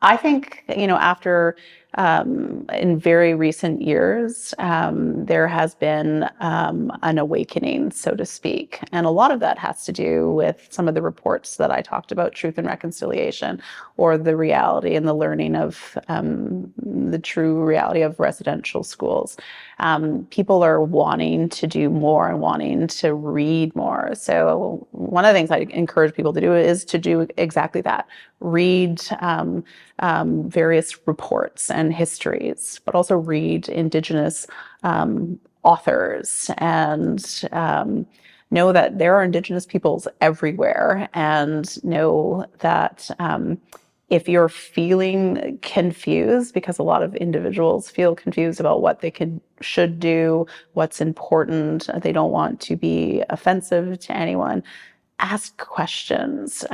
I think, after in very recent years, there has been an awakening, so to speak. And a lot of that has to do with some of the reports that I talked about, Truth and Reconciliation, or the reality and the learning of the true reality of residential schools. People are wanting to do more and wanting to read more. So one of the things I encourage people to do is to do exactly that. Read various reports and histories, but also read Indigenous authors and know that there are Indigenous peoples everywhere, and know that if you're feeling confused, because a lot of individuals feel confused about what they should do, what's important, they don't want to be offensive to anyone, ask questions.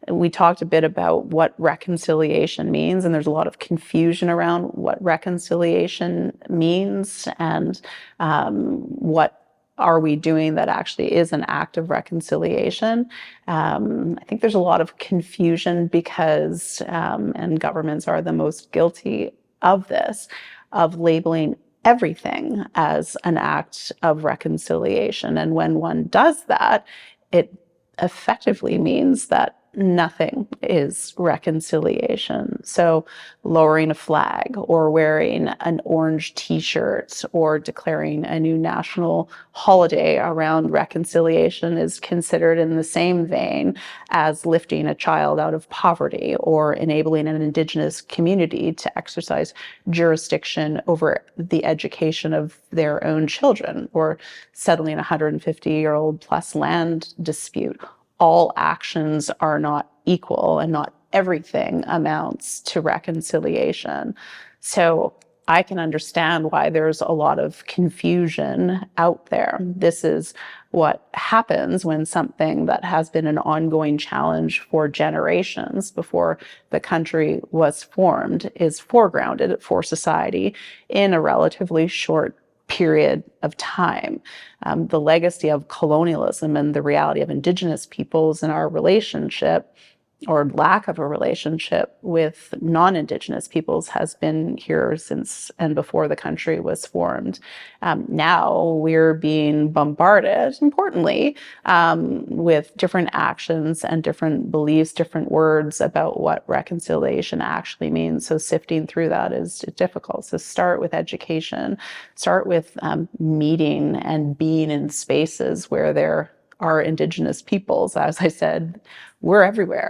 We talked a bit about what reconciliation means, and there's a lot of confusion around what reconciliation means and what are we doing that actually is an act of reconciliation. I think there's a lot of confusion because, and governments are the most guilty of this, of labeling everything as an act of reconciliation. And when one does that, it effectively means that nothing is reconciliation. So lowering a flag or wearing an orange t-shirt or declaring a new national holiday around reconciliation is considered in the same vein as lifting a child out of poverty or enabling an Indigenous community to exercise jurisdiction over the education of their own children, or settling a 150-year-old plus land dispute. All actions are not equal, and not everything amounts to reconciliation. So I can understand why there's a lot of confusion out there. This is what happens when something that has been an ongoing challenge for generations before the country was formed is foregrounded for society in a relatively short period of time. The legacy of colonialism and the reality of Indigenous peoples and our relationship, or lack of a relationship, with non-Indigenous peoples has been here since and before the country was formed. Now we're being bombarded, importantly, with different actions and different beliefs, different words about what reconciliation actually means. So sifting through that is difficult. So start with education, start with meeting and being in spaces where there are Indigenous peoples. As I said, we're everywhere.